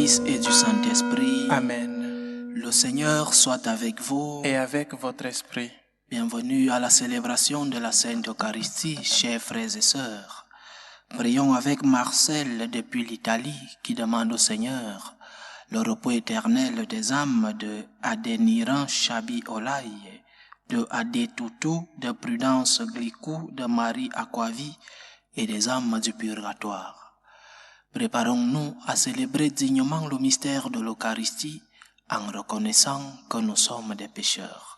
Fils et du Saint-Esprit. Amen. Le Seigneur soit avec vous. Et avec votre esprit. Bienvenue à la célébration de la Sainte Eucharistie, chers frères et sœurs. Prions avec Marcel depuis l'Italie qui demande au Seigneur le repos éternel des âmes de Adéniran Chabi Olaï, de Adé Toutou, de Prudence Glicou, de Marie Aquavi et des âmes du purgatoire. Préparons-nous à célébrer dignement le mystère de l'Eucharistie en reconnaissant que nous sommes des pécheurs.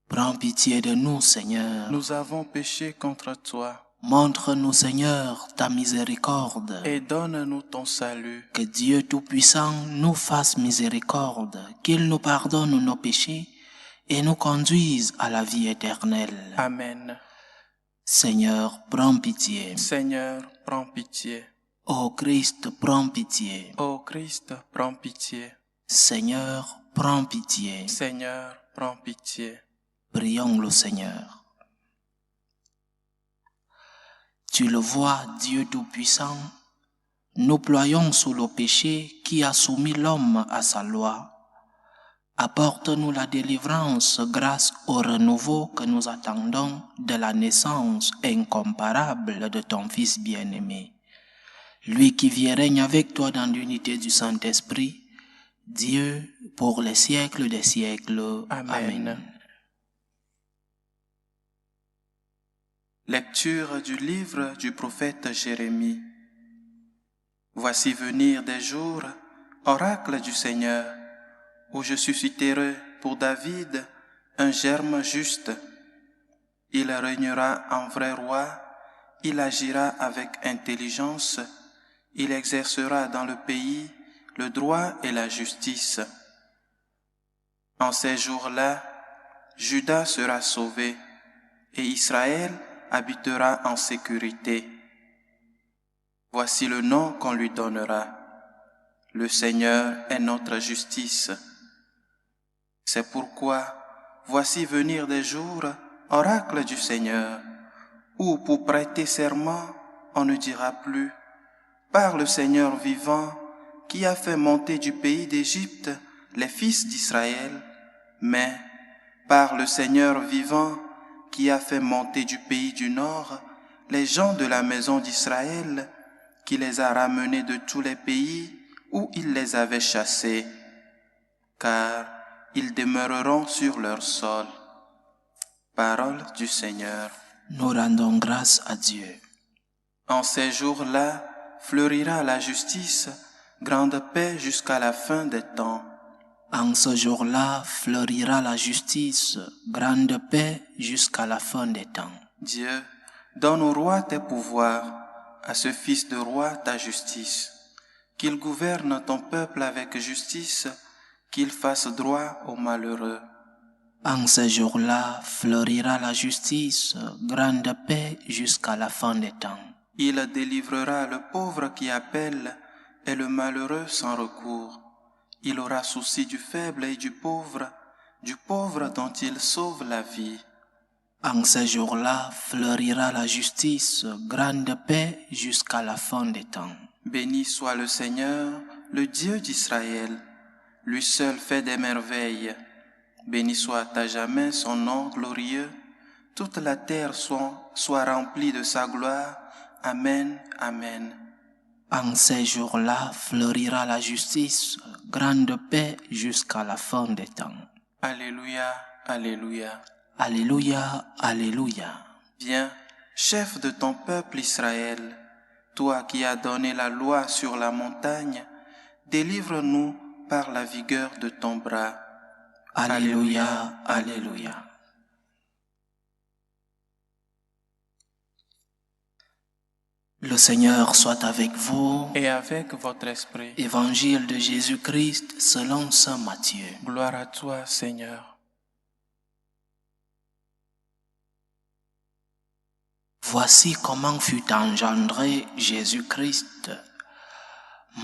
Prends pitié de nous, Seigneur. Nous avons péché contre toi. Montre-nous, Seigneur, ta miséricorde. Et donne-nous ton salut. Que Dieu Tout-Puissant nous fasse miséricorde, qu'il nous pardonne nos péchés et nous conduise à la vie éternelle. Amen. Seigneur, prends pitié. Seigneur, prends pitié. Ô Christ, prends pitié. Ô Christ, prends pitié. Seigneur, prends pitié. Seigneur, prends pitié. Prions le Seigneur. Tu le vois, Dieu Tout-Puissant, nous ployons sous le péché qui a soumis l'homme à sa loi. Apporte-nous la délivrance grâce au renouveau que nous attendons de la naissance incomparable de ton Fils bien-aimé. Lui qui vit et règne avec toi dans l'unité du Saint-Esprit, Dieu pour les siècles des siècles. Amen. Lecture du livre du prophète Jérémie. Voici venir des jours, oracle du Seigneur, où je susciterai pour David un germe juste. Il régnera en vrai roi, il agira avec intelligence, il exercera dans le pays le droit et la justice. En ces jours-là, Juda sera sauvé, et Israël habitera en sécurité. Voici le nom qu'on lui donnera. Le Seigneur est notre justice. C'est pourquoi, voici venir des jours, oracle du Seigneur, où pour prêter serment, on ne dira plus, par le Seigneur vivant, qui a fait monter du pays d'Égypte les fils d'Israël, mais par le Seigneur vivant, qui a fait monter du pays du nord les gens de la maison d'Israël, qui les a ramenés de tous les pays où il les avait chassés, car ils demeureront sur leur sol. Parole du Seigneur. Nous rendons grâce à Dieu. En ces jours-là, fleurira la justice, grande paix jusqu'à la fin des temps. En ce jour-là fleurira la justice, grande paix jusqu'à la fin des temps. Dieu, donne au roi tes pouvoirs, à ce fils de roi ta justice, qu'il gouverne ton peuple avec justice, qu'il fasse droit aux malheureux. En ce jour-là fleurira la justice, grande paix jusqu'à la fin des temps. Il délivrera le pauvre qui appelle et le malheureux sans recours. Il aura souci du faible et du pauvre dont il sauve la vie. En ce jour-là fleurira la justice, grande paix jusqu'à la fin des temps. Béni soit le Seigneur, le Dieu d'Israël. Lui seul fait des merveilles. Béni soit à jamais son nom glorieux. Toute la terre soit remplie de sa gloire. Amen, amen. En ces jours-là fleurira la justice, grande paix jusqu'à la fin des temps. Alléluia, alléluia. Alléluia, alléluia. Viens, chef de ton peuple Israël, toi qui as donné la loi sur la montagne, délivre-nous par la vigueur de ton bras. Alléluia, alléluia. Le Seigneur soit avec vous. Et avec votre esprit. Évangile de Jésus-Christ selon saint Matthieu. Gloire à toi, Seigneur. Voici comment fut engendré Jésus-Christ.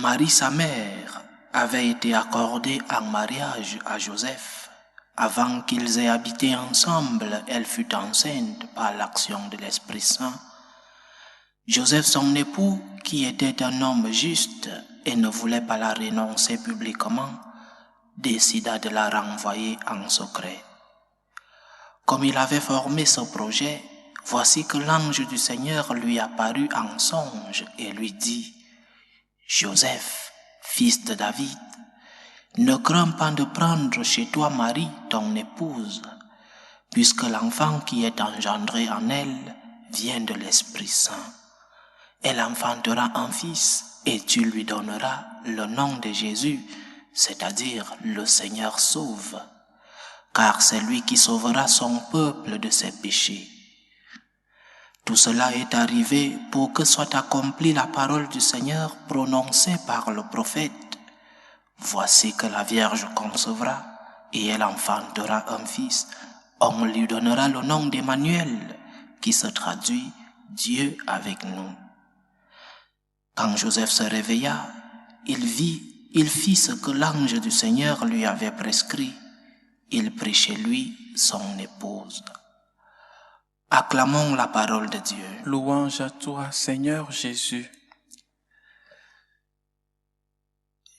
Marie, sa mère, avait été accordée en mariage à Joseph. Avant qu'ils aient habité ensemble, elle fut enceinte par l'action de l'Esprit Saint. Joseph, son époux, qui était un homme juste et ne voulait pas la renoncer publiquement, décida de la renvoyer en secret. Comme il avait formé ce projet, voici que l'ange du Seigneur lui apparut en songe et lui dit: « Joseph, fils de David, ne crains pas de prendre chez toi Marie, ton épouse, puisque l'enfant qui est engendré en elle vient de l'Esprit Saint. Elle enfantera un fils et tu lui donneras le nom de Jésus, c'est-à-dire le Seigneur sauve, car c'est lui qui sauvera son peuple de ses péchés. Tout cela est arrivé pour que soit accomplie la parole du Seigneur prononcée par le prophète. Voici que la Vierge concevra et elle enfantera un fils. On lui donnera le nom d'Emmanuel, qui se traduit Dieu avec nous. Quand Joseph se réveilla, il fit ce que l'ange du Seigneur lui avait prescrit. Il prit chez lui son épouse. Acclamons la parole de Dieu. Louange à toi, Seigneur Jésus.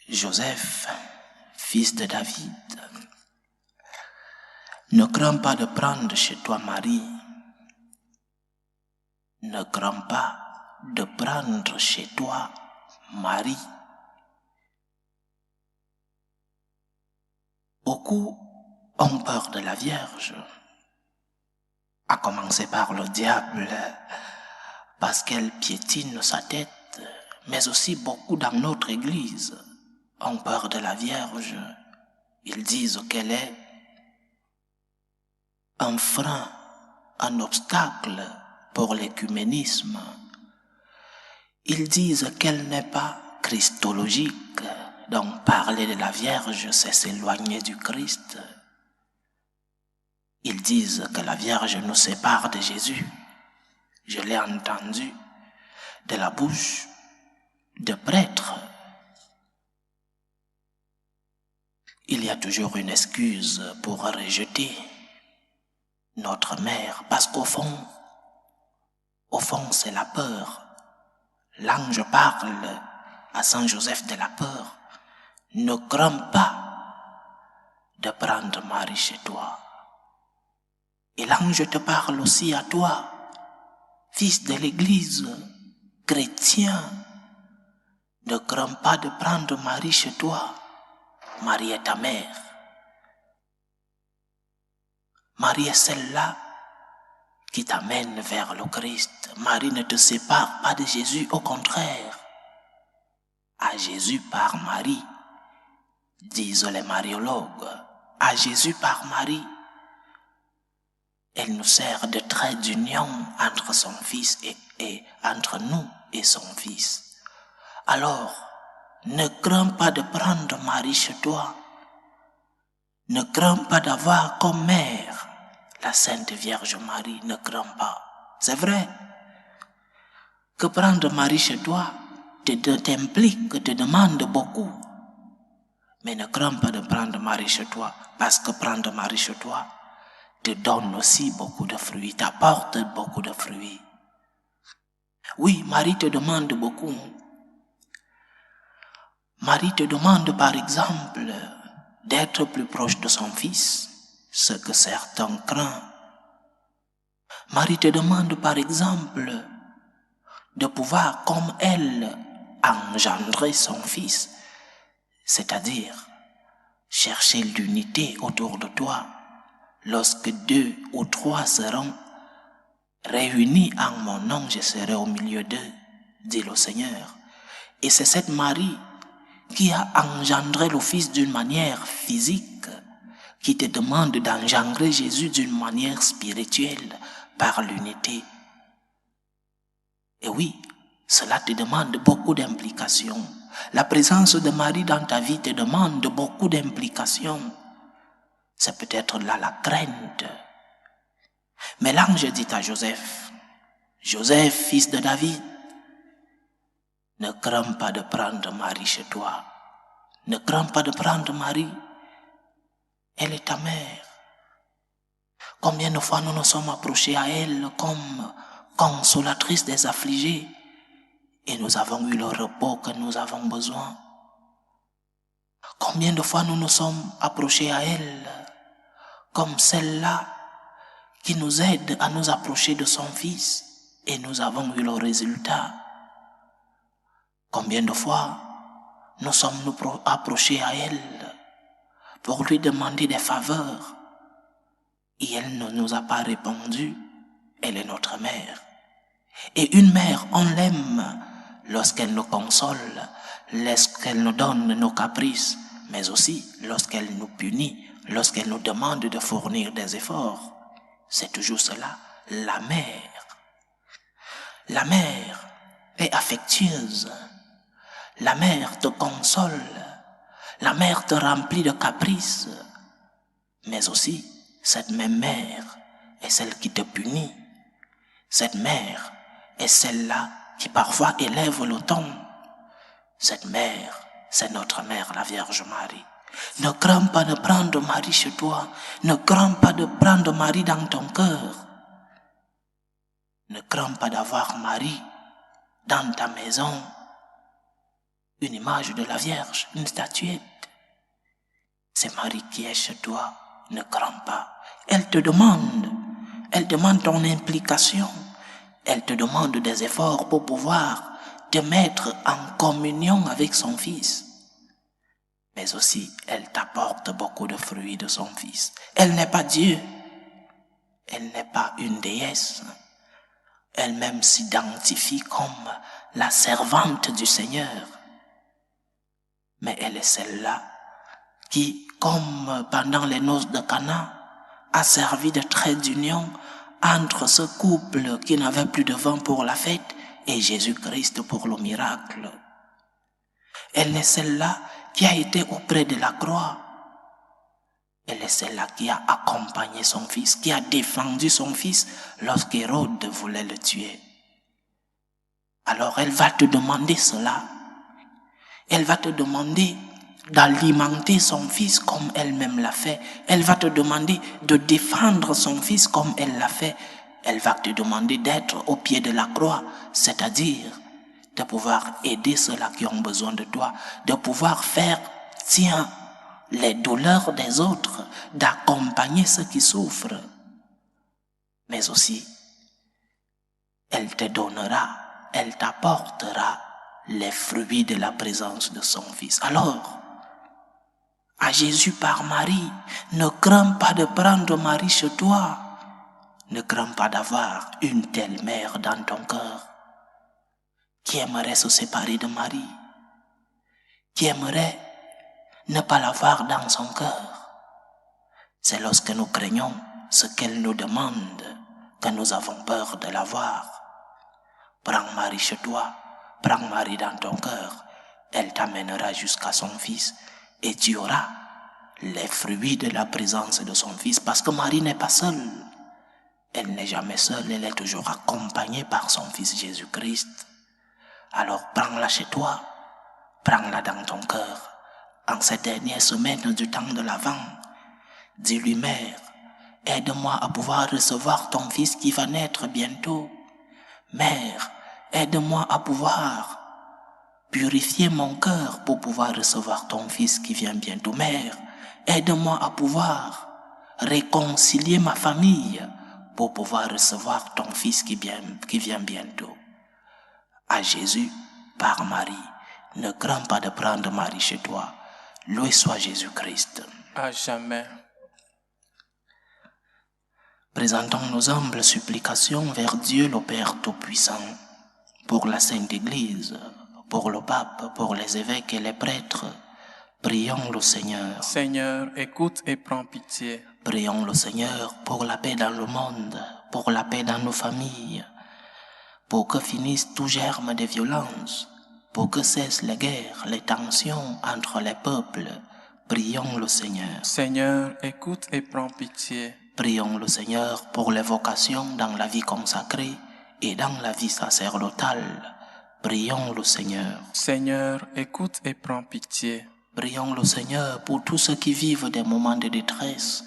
Joseph, fils de David, ne crains pas de prendre chez toi Marie. Ne crains pas de prendre chez toi Marie. Beaucoup ont peur de la Vierge, à commencer par le diable, parce qu'elle piétine sa tête, mais aussi beaucoup dans notre Église ont peur de la Vierge. Ils disent qu'elle est un frein, un obstacle pour l'écuménisme. Ils disent qu'elle n'est pas christologique, donc parler de la Vierge, c'est s'éloigner du Christ. Ils disent que la Vierge nous sépare de Jésus. Je l'ai entendu de la bouche de prêtres. Il y a toujours une excuse pour rejeter notre mère, parce qu'au fond, c'est la peur. L'ange parle à Saint Joseph de la peur. Ne crains pas de prendre Marie chez toi. Et l'ange te parle aussi à toi, fils de l'Église, chrétien. Ne crains pas de prendre Marie chez toi. Marie est ta mère. Marie est celle-là qui t'amène vers le Christ. Marie ne te sépare pas de Jésus, au contraire. À Jésus par Marie, disent les mariologues. À Jésus par Marie. Elle nous sert de trait d'union entre son Fils et entre nous et son Fils. Alors, ne crains pas de prendre Marie chez toi. Ne crains pas d'avoir comme mère la Sainte Vierge Marie. Ne crains pas. C'est vrai que prendre Marie chez toi t'implique, te demande beaucoup. Mais ne crains pas de prendre Marie chez toi, parce que prendre Marie chez toi te donne aussi beaucoup de fruits, t'apporte beaucoup de fruits. Oui, Marie te demande beaucoup. Marie te demande par exemple d'être plus proche de son Fils, ce que certains craignent. Marie te demande par exemple de pouvoir, comme elle, engendrer son Fils, c'est-à-dire chercher l'unité autour de toi. Lorsque 2 ou 3 seront réunis en mon nom, je serai au milieu d'eux, dit le Seigneur. Et c'est cette Marie qui a engendré le Fils d'une manière physique, qui te demande d'engendrer Jésus d'une manière spirituelle, par l'unité. Et oui, cela te demande beaucoup d'implications. La présence de Marie dans ta vie te demande beaucoup d'implications. C'est peut-être là la crainte. Mais l'ange dit à Joseph, Joseph, fils de David, ne crains pas de prendre Marie chez toi. Ne crains pas de prendre Marie. Elle est ta mère. Combien de fois nous nous sommes approchés à elle comme consolatrice des affligés, et nous avons eu le repos que nous avons besoin. Combien de fois nous nous sommes approchés à elle, comme celle-là qui nous aide à nous approcher de son Fils, et nous avons eu le résultat. Combien de fois nous sommes-nous approchés à elle pour lui demander des faveurs, et elle ne nous a pas répondu. Elle est notre mère. Et une mère, on l'aime lorsqu'elle nous console, lorsqu'elle nous donne nos caprices, mais aussi lorsqu'elle nous punit, lorsqu'elle nous demande de fournir des efforts. C'est toujours cela, la mère. La mère est affectueuse. La mère te console. La mère te remplit de caprices. Mais aussi, cette même mère est celle qui te punit. Cette mère est celle-là qui parfois élève le ton. Cette mère, c'est notre mère, la Vierge Marie. Ne crains pas de prendre Marie chez toi. Ne crains pas de prendre Marie dans ton cœur. Ne crains pas d'avoir Marie dans ta maison. Une image de la Vierge, une statuette. C'est Marie qui est chez toi. Ne crains pas. Elle demande ton implication. Elle te demande des efforts pour pouvoir te mettre en communion avec son Fils. Mais aussi, elle t'apporte beaucoup de fruits de son Fils. Elle n'est pas Dieu. Elle n'est pas une déesse. Elle-même s'identifie comme la servante du Seigneur. Mais elle est celle-là qui, comme pendant les noces de Cana, a servi de trait d'union entre ce couple qui n'avait plus de vin pour la fête et Jésus-Christ pour le miracle. Elle est celle-là qui a été auprès de la croix. Elle est celle-là qui a accompagné son Fils, qui a défendu son Fils lorsqu'Hérode voulait le tuer. Alors elle va te demander cela. Elle va te demander d'alimenter son Fils comme elle-même l'a fait. Elle va te demander de défendre son Fils comme elle l'a fait. Elle va te demander d'être au pied de la croix, c'est-à-dire de pouvoir aider ceux-là qui ont besoin de toi, de pouvoir faire, tiens, les douleurs des autres, d'accompagner ceux qui souffrent. Mais aussi, elle te donnera, elle t'apportera les fruits de la présence de son Fils. Alors, à Jésus par Marie, ne crains pas de prendre Marie chez toi. Ne crains pas d'avoir une telle mère dans ton cœur qui aimerait se séparer de Marie, qui aimerait ne pas l'avoir dans son cœur. C'est lorsque nous craignons ce qu'elle nous demande que nous avons peur de l'avoir. Prends Marie chez toi, prends Marie dans ton cœur, elle t'amènera jusqu'à son Fils et tu auras les fruits de la présence de son Fils, parce que Marie n'est pas seule. Elle n'est jamais seule, elle est toujours accompagnée par son Fils Jésus-Christ. Alors prends-la chez toi, prends-la dans ton cœur. En cette dernière semaine du temps de l'Avent, dis-lui, Mère, aide-moi à pouvoir recevoir ton Fils qui va naître bientôt. Mère, aide-moi à pouvoir purifier mon cœur pour pouvoir recevoir ton Fils qui vient bientôt. Mère, aide-moi à pouvoir réconcilier ma famille pour pouvoir recevoir ton Fils qui vient bientôt. À Jésus, par Marie, ne crains pas de prendre Marie chez toi. Loué soit Jésus-Christ. À jamais. Présentons nos humbles supplications vers Dieu le Père Tout-Puissant, pour la Sainte Église, pour le pape, pour les évêques et les prêtres. Prions le Seigneur. Seigneur, écoute et prends pitié. Prions le Seigneur pour la paix dans le monde, pour la paix dans nos familles, pour que finisse tout germe de violence, pour que cessent les guerres, les tensions entre les peuples. Prions le Seigneur. Seigneur, écoute et prends pitié. Prions le Seigneur pour les vocations dans la vie consacrée et dans la vie sacerdotale. Prions le Seigneur. Seigneur, écoute et prends pitié. Prions le Seigneur pour tous ceux qui vivent des moments de détresse,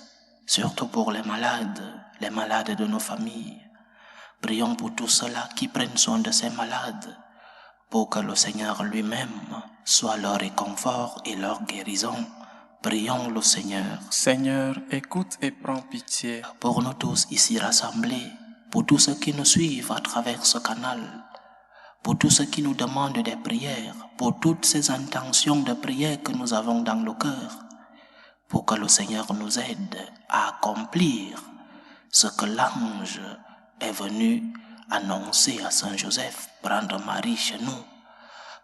surtout pour les malades de nos familles. Prions pour tous ceux-là qui prennent soin de ces malades, pour que le Seigneur lui-même soit leur réconfort et leur guérison. Prions le Seigneur. Seigneur, écoute et prends pitié. Pour nous tous ici rassemblés, pour tous ceux qui nous suivent à travers ce canal, pour tous ceux qui nous demandent des prières, pour toutes ces intentions de prière que nous avons dans le cœur, pour que le Seigneur nous aide à accomplir ce que l'ange est venu annoncer à Saint Joseph, prendre Marie chez nous,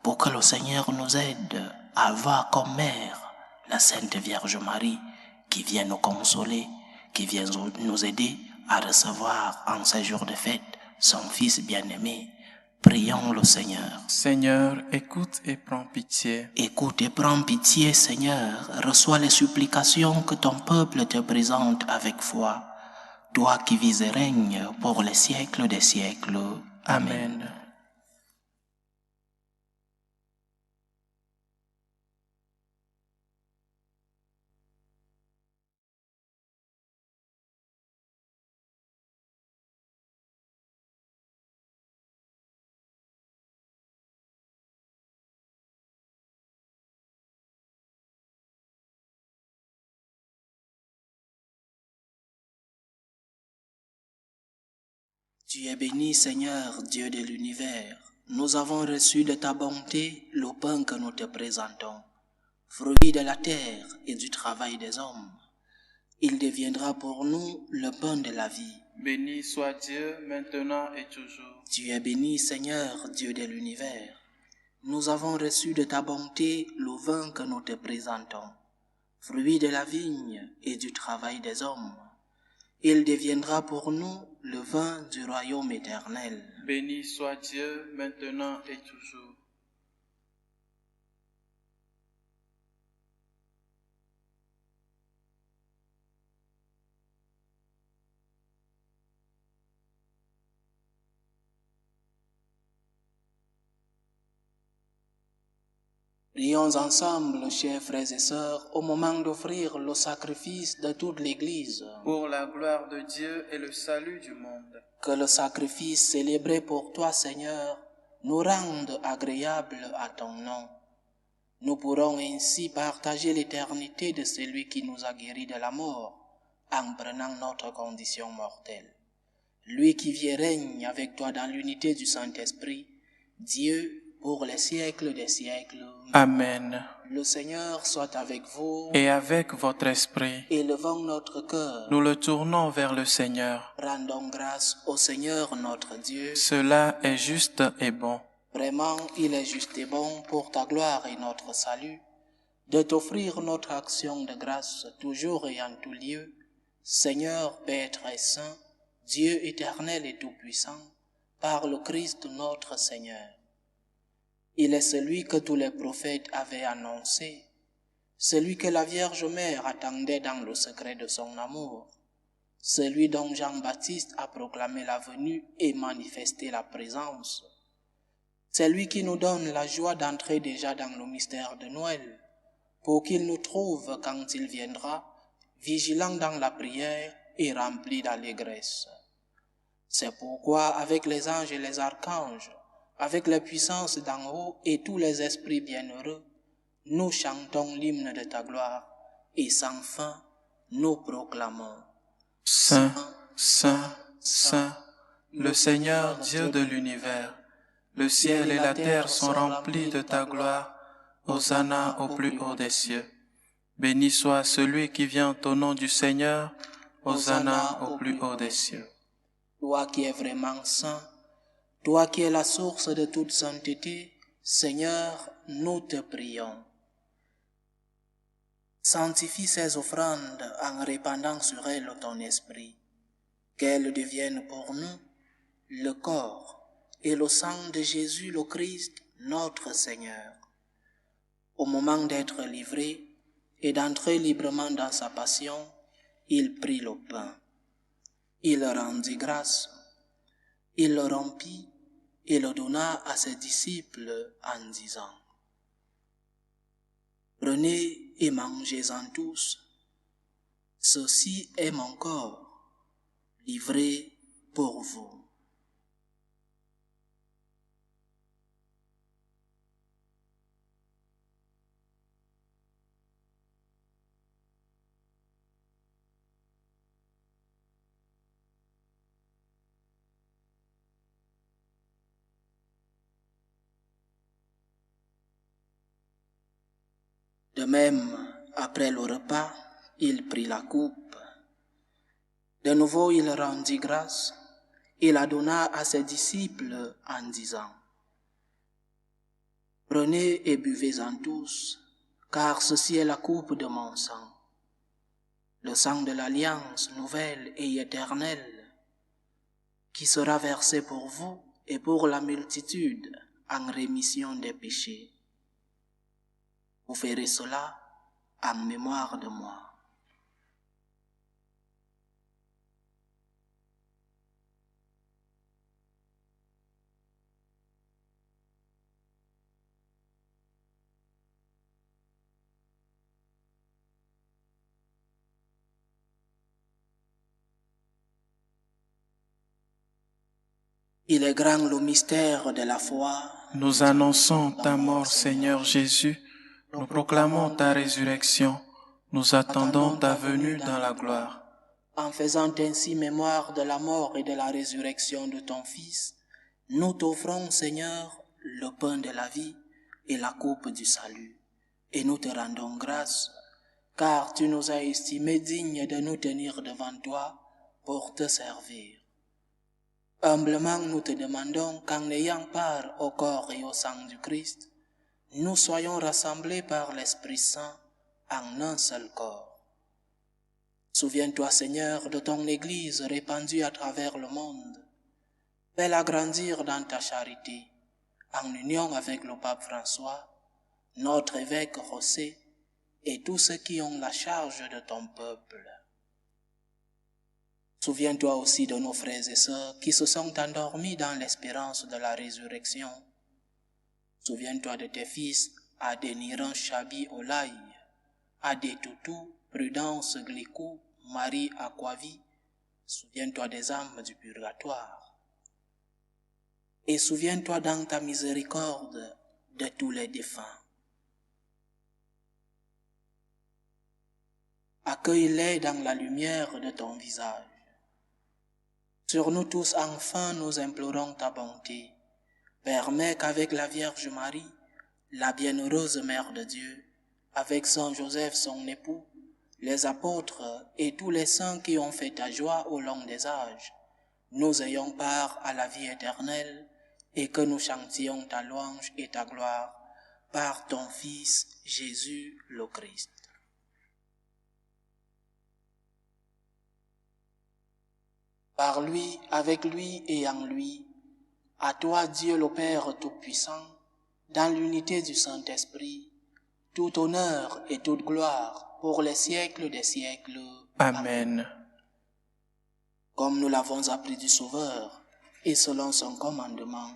pour que le Seigneur nous aide à avoir comme mère la Sainte Vierge Marie qui vient nous consoler, qui vient nous aider à recevoir en ces jours de fête son Fils bien-aimé. Prions le Seigneur. Seigneur, écoute et prends pitié. Écoute et prends pitié, Seigneur. Reçois les supplications que ton peuple te présente avec foi. Toi qui vis et règnes pour les siècles des siècles. Amen. Tu es béni, Seigneur, Dieu de l'univers. Nous avons reçu de ta bonté le pain que nous te présentons, fruit de la terre et du travail des hommes. Il deviendra pour nous le pain de la vie. Béni soit Dieu, maintenant et toujours. Tu es béni, Seigneur, Dieu de l'univers. Nous avons reçu de ta bonté le vin que nous te présentons, fruit de la vigne et du travail des hommes. Il deviendra pour nous le vin du royaume éternel. Béni soit Dieu, maintenant et toujours. Prions ensemble, chers frères et sœurs, au moment d'offrir le sacrifice de toute l'Église. Pour la gloire de Dieu et le salut du monde. Que le sacrifice célébré pour toi, Seigneur, nous rende agréable à ton nom. Nous pourrons ainsi partager l'éternité de celui qui nous a guéris de la mort, en prenant notre condition mortelle. Lui qui vit et règne avec toi dans l'unité du Saint-Esprit, Dieu, pour les siècles des siècles. Amen. Le Seigneur soit avec vous. Et avec votre esprit. Élevons notre cœur. Nous le tournons vers le Seigneur. Rendons grâce au Seigneur notre Dieu. Cela est juste et bon. Vraiment, il est juste et bon pour ta gloire et notre salut, de t'offrir notre action de grâce toujours et en tout lieu, Seigneur, Père très saint, Dieu éternel et tout-puissant, par le Christ notre Seigneur. Il est celui que tous les prophètes avaient annoncé, celui que la Vierge Mère attendait dans le secret de son amour, celui dont Jean-Baptiste a proclamé la venue et manifesté la présence. C'est lui qui nous donne la joie d'entrer déjà dans le mystère de Noël, pour qu'il nous trouve quand il viendra, vigilants dans la prière et remplis d'allégresse. C'est pourquoi, avec les anges et les archanges, avec les puissances d'en haut et tous les esprits bienheureux, nous chantons l'hymne de ta gloire, et sans fin, nous proclamons. Saint, Saint, Saint, le Seigneur Dieu de l'univers, le ciel et la terre sont remplis de ta gloire. Hosanna au plus haut des cieux. Béni soit celui qui vient au nom du Seigneur. Hosanna au plus haut des cieux. Toi qui es vraiment saint, toi qui es la source de toute sainteté, Seigneur, nous te prions. Sanctifie ces offrandes en répandant sur elles ton esprit, qu'elles deviennent pour nous le corps et le sang de Jésus le Christ, notre Seigneur. Au moment d'être livré et d'entrer librement dans sa passion, il prit le pain. Il rendit grâce, il le rompit et le donna à ses disciples en disant: Prenez et mangez-en tous, ceci est mon corps, livré pour vous. De même, après le repas, il prit la coupe. De nouveau, il rendit grâce et la donna à ses disciples en disant: « Prenez et buvez-en tous, car ceci est la coupe de mon sang, le sang de l'alliance nouvelle et éternelle, qui sera versé pour vous et pour la multitude en rémission des péchés. Vous ferez cela en mémoire de moi. » Il est grand le mystère de la foi. Nous annonçons ta mort, Seigneur Jésus. Nous proclamons ta résurrection. Nous attendons ta venue dans la gloire. En faisant ainsi mémoire de la mort et de la résurrection de ton Fils, nous t'offrons, Seigneur, le pain de la vie et la coupe du salut. Et nous te rendons grâce, car tu nous as estimés dignes de nous tenir devant toi pour te servir. Humblement, nous te demandons qu'en ayant part au corps et au sang du Christ, nous soyons rassemblés par l'Esprit Saint en un seul corps. Souviens-toi, Seigneur, de ton Église répandue à travers le monde. Fais-la grandir dans ta charité, en union avec le pape François, notre évêque José et tous ceux qui ont la charge de ton peuple. Souviens-toi aussi de nos frères et sœurs qui se sont endormis dans l'espérance de la résurrection. Souviens-toi de tes fils Adéniran Chabi Olaï, Adétoutou, Prudence Glicou, Marie Aquavi. Souviens-toi des âmes du purgatoire. Et souviens-toi dans ta miséricorde de tous les défunts. Accueille-les dans la lumière de ton visage. Sur nous tous, enfin, nous implorons ta bonté. Permets qu'avec la Vierge Marie, la bienheureuse Mère de Dieu, avec Saint Joseph, son époux, les apôtres et tous les saints qui ont fait ta joie au long des âges, nous ayons part à la vie éternelle et que nous chantions ta louange et ta gloire par ton Fils Jésus le Christ. Par lui, avec lui et en lui, à toi Dieu le Père Tout-Puissant, dans l'unité du Saint-Esprit, tout honneur et toute gloire pour les siècles des siècles. Amen. Comme nous l'avons appris du Sauveur, et selon son commandement,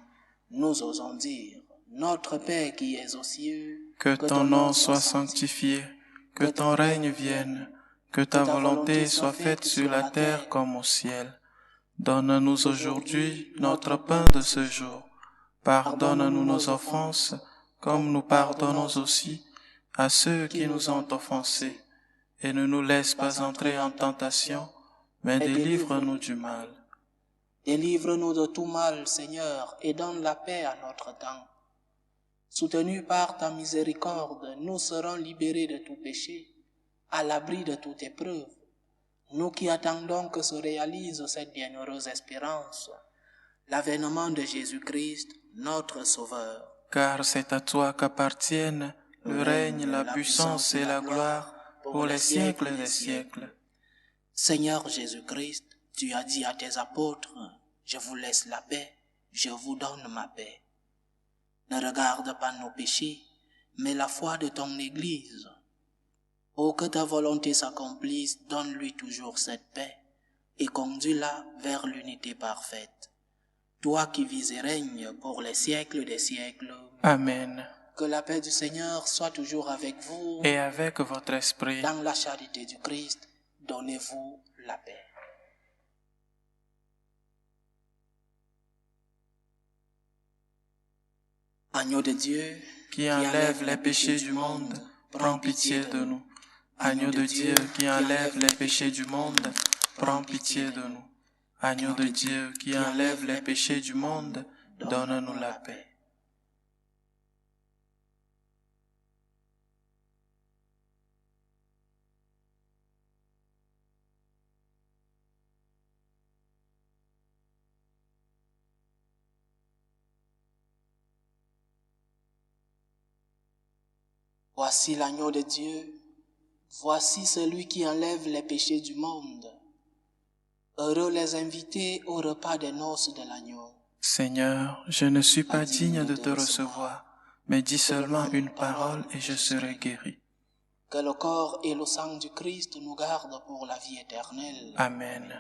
nous osons dire: Notre Père qui es aux cieux, que ton nom soit sanctifié, que ton règne vienne, que ta volonté soit faite sur la terre comme au ciel. Donne-nous aujourd'hui notre pain de ce jour. Pardonne-nous nos offenses, comme nous pardonnons aussi à ceux qui nous ont offensés. Et ne nous laisse pas entrer en tentation, mais délivre-nous du mal. Délivre-nous de tout mal, Seigneur, et donne la paix à notre temps. Soutenus par ta miséricorde, nous serons libérés de tout péché, à l'abri de toute épreuve. Nous qui attendons que se réalise cette bienheureuse espérance, l'avènement de Jésus-Christ, notre Sauveur. Car c'est à toi qu'appartiennent le règne, la puissance et la gloire pour les siècles des siècles. Seigneur Jésus-Christ, tu as dit à tes apôtres: Je vous laisse la paix, je vous donne ma paix. Ne regarde pas nos péchés, mais la foi de ton Église. Pour que ta volonté s'accomplisse, donne-lui toujours cette paix et conduis-la vers l'unité parfaite. Toi qui vis et règnes pour les siècles des siècles. Amen. Que la paix du Seigneur soit toujours avec vous. Et avec votre esprit. Dans la charité du Christ, donnez-vous la paix. Agneau de Dieu, qui enlève les péchés du monde, prends pitié de nous. Agneau de Dieu qui enlève les péchés du monde, prends pitié de nous. Agneau de Dieu qui enlève les péchés du monde, donne-nous la paix. Voici l'agneau de Dieu, voici celui qui enlève les péchés du monde. Heureux les invités au repas des noces de l'agneau. Seigneur, je ne suis pas digne de te recevoir, mais dis seulement une parole et je serai guéri. Que le corps et le sang du Christ nous gardent pour la vie éternelle. Amen.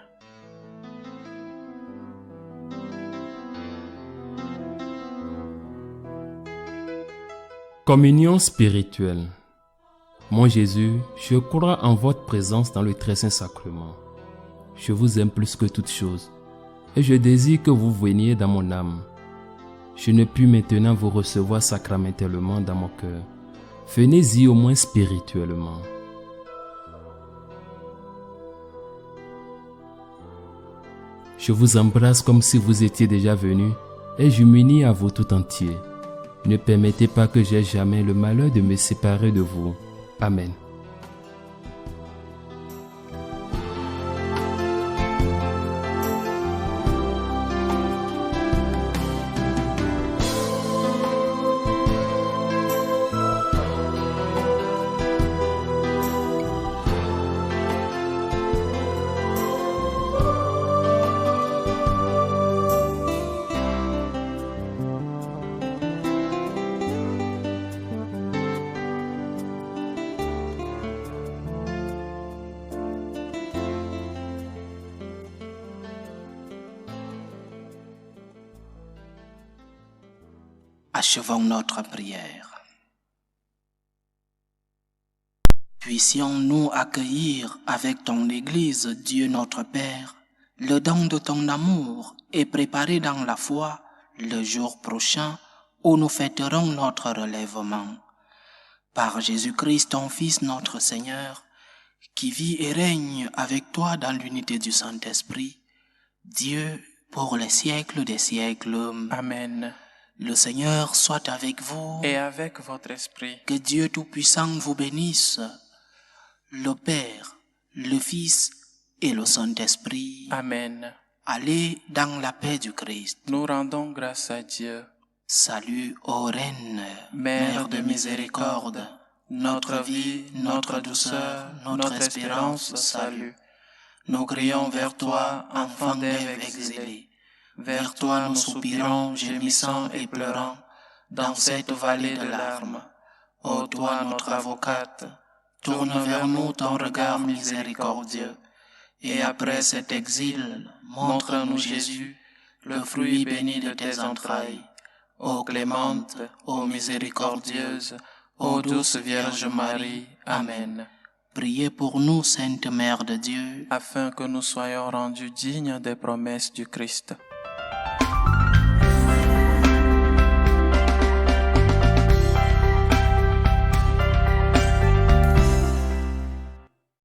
Communion spirituelle. Mon Jésus, je crois en votre présence dans le très saint sacrement. Je vous aime plus que toute chose et je désire que vous veniez dans mon âme. Je ne puis maintenant vous recevoir sacramentellement dans mon cœur. Venez-y au moins spirituellement. Je vous embrasse comme si vous étiez déjà venu et je m'unis à vous tout entier. Ne permettez pas que j'aie jamais le malheur de me séparer de vous. Amen. Achevons notre prière. Puissions-nous accueillir avec ton Église, Dieu notre Père, le don de ton amour et préparer dans la foi le jour prochain où nous fêterons notre relèvement. Par Jésus-Christ, ton Fils, notre Seigneur, qui vit et règne avec toi dans l'unité du Saint-Esprit, Dieu pour les siècles des siècles. Amen. Le Seigneur soit avec vous. Et avec votre esprit. Que Dieu Tout-Puissant vous bénisse, le Père, le Fils et le Saint-Esprit. Amen. Allez dans la paix du Christ. Nous rendons grâce à Dieu. Salut, ô Reine, Mère de miséricorde, notre vie, notre douceur, notre espérance, salut. Nous crions vers toi, enfant d'Ève exilée. Vers toi nous soupirons, gémissant et pleurant, dans cette vallée de larmes. Ô toi notre avocate, tourne vers nous ton regard miséricordieux, et après cet exil, montre-nous Jésus, le fruit béni de tes entrailles. Ô clémente, ô miséricordieuse, ô douce Vierge Marie. Amen. Priez pour nous, Sainte Mère de Dieu, afin que nous soyons rendus dignes des promesses du Christ.